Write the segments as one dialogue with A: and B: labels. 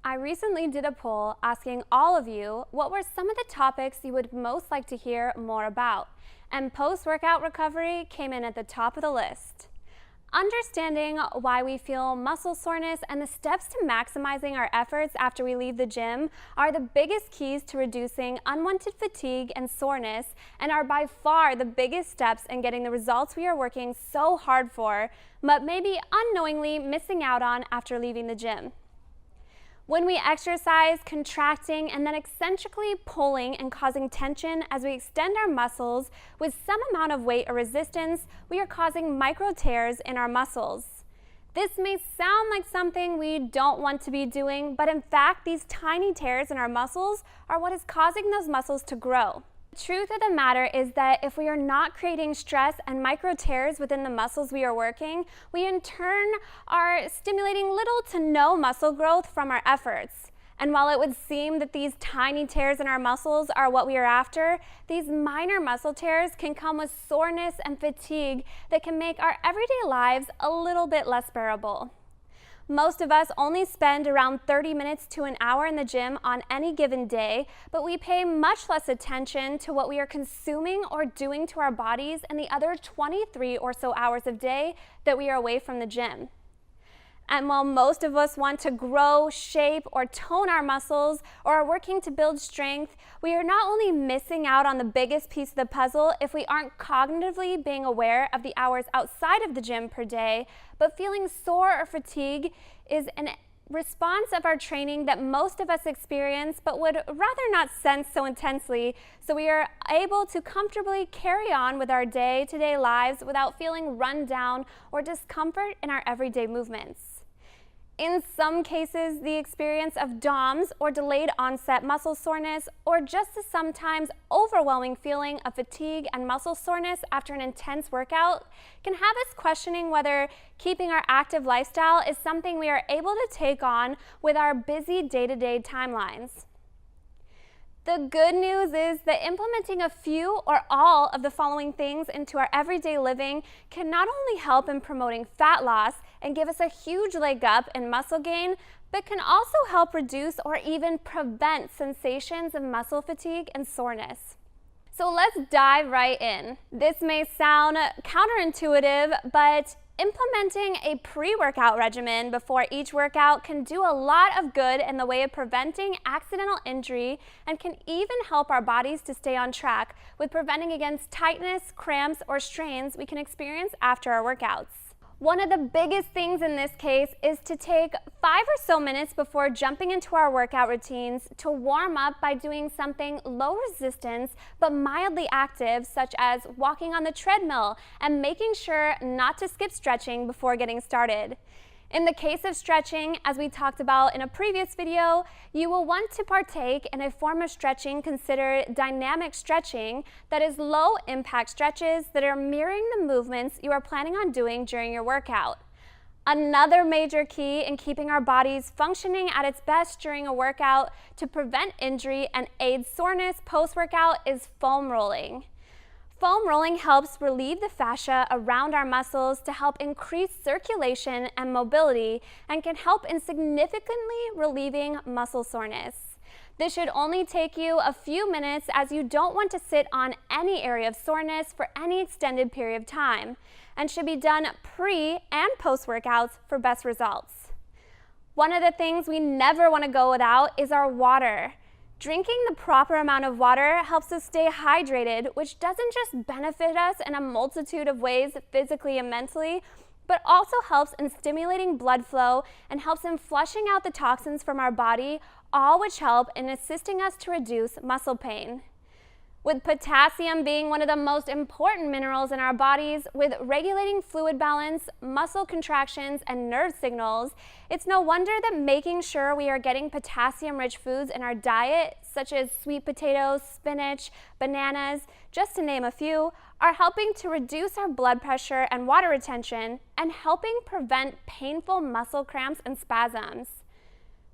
A: I recently did a poll asking all of you what were some of the topics you would most like to hear more about, and post-workout recovery came in at the top of the list. Understanding why we feel muscle soreness and the steps to maximizing our efforts after we leave the gym are the biggest keys to reducing unwanted fatigue and soreness, and are by far the biggest steps in getting the results we are working so hard for, but maybe unknowingly missing out on after leaving the gym. When we exercise, contracting and then eccentrically pulling and causing tension as we extend our muscles with some amount of weight or resistance, we are causing micro tears in our muscles. This may sound like something we don't want to be doing, but in fact, these tiny tears in our muscles are what is causing those muscles to grow. The truth of the matter is that if we are not creating stress and micro tears within the muscles we are working, we in turn are stimulating little to no muscle growth from our efforts. And while it would seem that these tiny tears in our muscles are what we are after, these minor muscle tears can come with soreness and fatigue that can make our everyday lives a little bit less bearable. Most of us only spend around 30 minutes to an hour in the gym on any given day, but we pay much less attention to what we are consuming or doing to our bodies in the other 23 or so hours of day that we are away from the gym. And while most of us want to grow, shape, or tone our muscles, or are working to build strength, we are not only missing out on the biggest piece of the puzzle if we aren't cognitively being aware of the hours outside of the gym per day, but feeling sore or fatigue is a response of our training that most of us experience but would rather not sense so intensely, so we are able to comfortably carry on with our day-to-day lives without feeling run down or discomfort in our everyday movements. In some cases, the experience of DOMS, or delayed onset muscle soreness, or just the sometimes overwhelming feeling of fatigue and muscle soreness after an intense workout, can have us questioning whether keeping our active lifestyle is something we are able to take on with our busy day-to-day timelines. The good news is that implementing a few or all of the following things into our everyday living can not only help in promoting fat loss and give us a huge leg up in muscle gain, but can also help reduce or even prevent sensations of muscle fatigue and soreness. So let's dive right in. This may sound counterintuitive, but implementing a pre-workout regimen before each workout can do a lot of good in the way of preventing accidental injury and can even help our bodies to stay on track with preventing against tightness, cramps, or strains we can experience after our workouts. One of the biggest things in this case is to take 5 or so minutes before jumping into our workout routines to warm up by doing something low resistance but mildly active, such as walking on the treadmill and making sure not to skip stretching before getting started. In the case of stretching, as we talked about in a previous video, you will want to partake in a form of stretching considered dynamic stretching, that is low impact stretches that are mirroring the movements you are planning on doing during your workout. Another major key in keeping our bodies functioning at its best during a workout to prevent injury and aid soreness post-workout is foam rolling. Foam rolling helps relieve the fascia around our muscles to help increase circulation and mobility, and can help in significantly relieving muscle soreness. This should only take you a few minutes, as you don't want to sit on any area of soreness for any extended period of time, and should be done pre and post workouts for best results. One of the things we never want to go without is our water. Drinking the proper amount of water helps us stay hydrated, which doesn't just benefit us in a multitude of ways physically and mentally, but also helps in stimulating blood flow and helps in flushing out the toxins from our body, all which help in assisting us to reduce muscle pain. With potassium being one of the most important minerals in our bodies, with regulating fluid balance, muscle contractions, and nerve signals, it's no wonder that making sure we are getting potassium-rich foods in our diet, such as sweet potatoes, spinach, bananas, just to name a few, are helping to reduce our blood pressure and water retention, and helping prevent painful muscle cramps and spasms.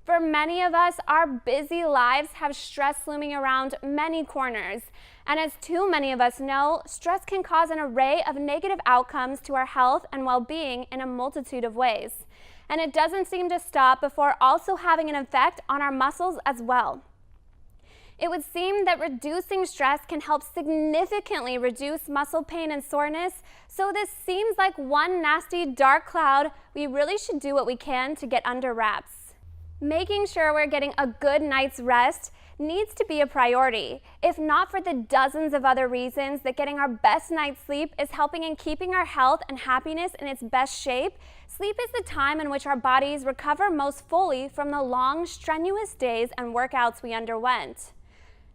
A: For many of us, our busy lives have stress looming around many corners. And as too many of us know, stress can cause an array of negative outcomes to our health and well-being in a multitude of ways. and it doesn't seem to stop before also having an effect on our muscles as well. It would seem that reducing stress can help significantly reduce muscle pain and soreness, so this seems like one nasty dark cloud we really should do what we can to get under wraps. Making sure we're getting a good night's rest needs to be a priority, if not for the dozens of other reasons that getting our best night's sleep is helping in keeping our health and happiness in its best shape. Sleep is the time in which our bodies recover most fully from the long, strenuous days and workouts we underwent.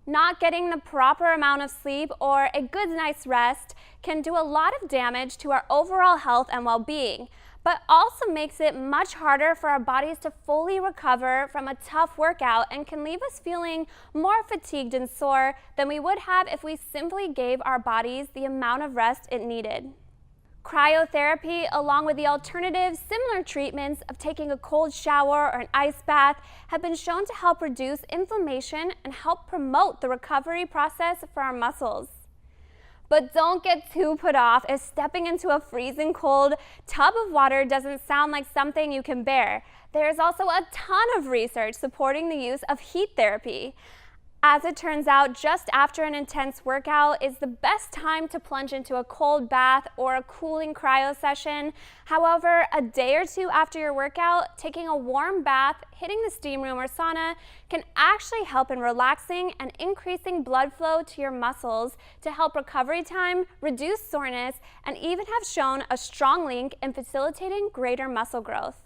A: Not getting the proper amount of sleep or a good night's rest can do a lot of damage to our overall health and well-being, but also makes it much harder for our bodies to fully recover from a tough workout and can leave us feeling more fatigued and sore than we would have if we simply gave our bodies the amount of rest it needed. Cryotherapy, along with the alternative similar treatments of taking a cold shower or an ice bath, have been shown to help reduce inflammation and help promote the recovery process for our muscles. But don't get too put off if stepping into a freezing cold tub of water doesn't sound like something you can bear. There's also a ton of research supporting the use of heat therapy. As it turns out, just after an intense workout is the best time to plunge into a cold bath or a cooling cryo session. However, a day or two after your workout, taking a warm bath, hitting the steam room or sauna can actually help in relaxing and increasing blood flow to your muscles to help recovery time, reduce soreness, and even have shown a strong link in facilitating greater muscle growth.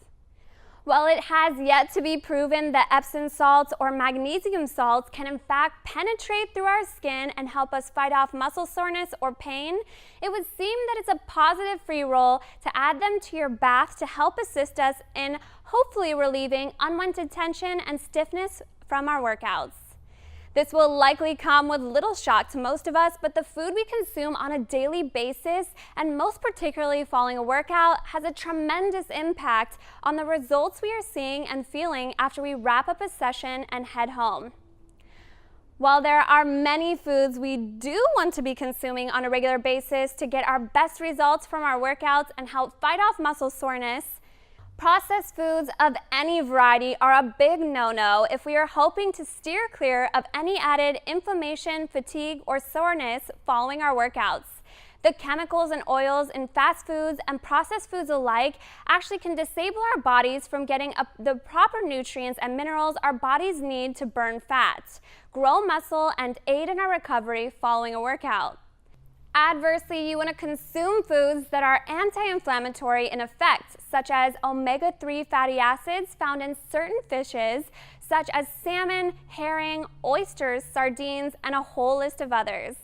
A: While it has yet to be proven that Epsom salts or magnesium salts can in fact penetrate through our skin and help us fight off muscle soreness or pain, it would seem that it's a positive free roll to add them to your bath to help assist us in hopefully relieving unwanted tension and stiffness from our workouts. This will likely come with little shock to most of us, but the food we consume on a daily basis, and most particularly following a workout, has a tremendous impact on the results we are seeing and feeling after we wrap up a session and head home. While there are many foods we do want to be consuming on a regular basis to get our best results from our workouts and help fight off muscle soreness, processed foods of any variety are a big no-no if we are hoping to steer clear of any added inflammation, fatigue, or soreness following our workouts. The chemicals and oils in fast foods and processed foods alike actually can disable our bodies from getting the proper nutrients and minerals our bodies need to burn fat, grow muscle, and aid in our recovery following a workout. Adversely, you want to consume foods that are anti-inflammatory in effect, such as omega-3 fatty acids found in certain fishes, such as salmon, herring, oysters, sardines, and a whole list of others.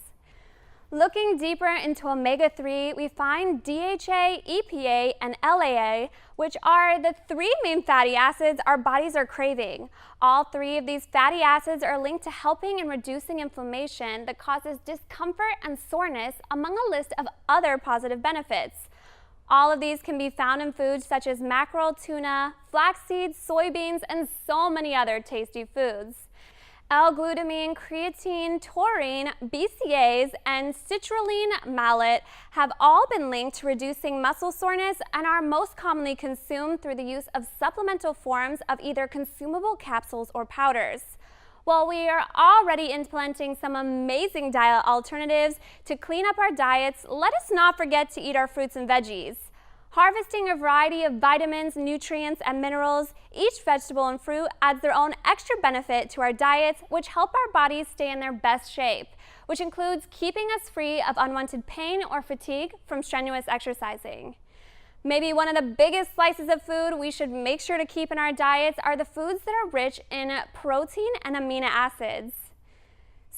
A: Looking deeper into omega-3, we find DHA, EPA, and LAA, which are the three main fatty acids our bodies are craving. All three of these fatty acids are linked to helping in reducing inflammation that causes discomfort and soreness, among a list of other positive benefits. All of these can be found in foods such as mackerel, tuna, flax seeds, soybeans, and so many other tasty foods. L-glutamine, creatine, taurine, BCAAs, and citrulline malate have all been linked to reducing muscle soreness and are most commonly consumed through the use of supplemental forms of either consumable capsules or powders. While we are already implementing some amazing diet alternatives to clean up our diets, let us not forget to eat our fruits and veggies. Harvesting a variety of vitamins, nutrients, and minerals, each vegetable and fruit adds their own extra benefit to our diets, which help our bodies stay in their best shape, which includes keeping us free of unwanted pain or fatigue from strenuous exercising. Maybe one of the biggest slices of food we should make sure to keep in our diets are the foods that are rich in protein and amino acids.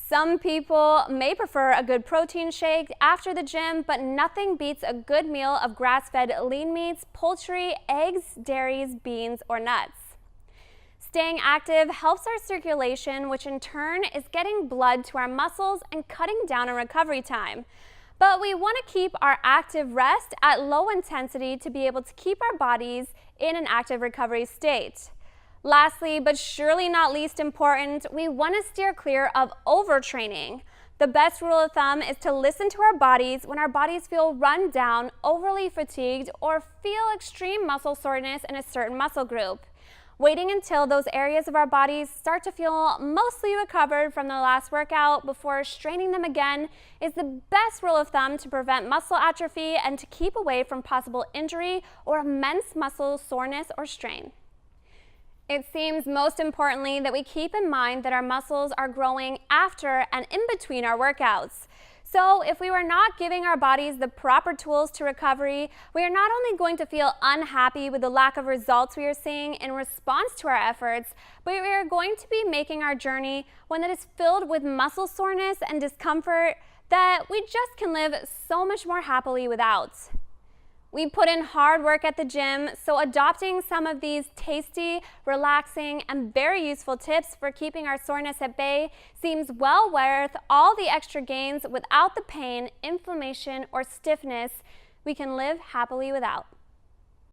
A: Some people may prefer a good protein shake after the gym, but nothing beats a good meal of grass-fed lean meats, poultry, eggs, dairies, beans, or nuts. Staying active helps our circulation, which in turn is getting blood to our muscles and cutting down on recovery time. But we want to keep our active rest at low intensity to be able to keep our bodies in an active recovery state. Lastly, but surely not least important, we want to steer clear of overtraining. The best rule of thumb is to listen to our bodies when our bodies feel run down, overly fatigued, or feel extreme muscle soreness in a certain muscle group. Waiting until those areas of our bodies start to feel mostly recovered from the last workout before straining them again is the best rule of thumb to prevent muscle atrophy and to keep away from possible injury or immense muscle soreness or strain. It seems most importantly that we keep in mind that our muscles are growing after and in between our workouts. So if we were not giving our bodies the proper tools to recovery, we are not only going to feel unhappy with the lack of results we are seeing in response to our efforts, but we are going to be making our journey one that is filled with muscle soreness and discomfort that we just can live so much more happily without. We put in hard work at the gym, so adopting some of these tasty, relaxing, and very useful tips for keeping our soreness at bay seems well worth all the extra gains without the pain, inflammation, or stiffness we can live happily without.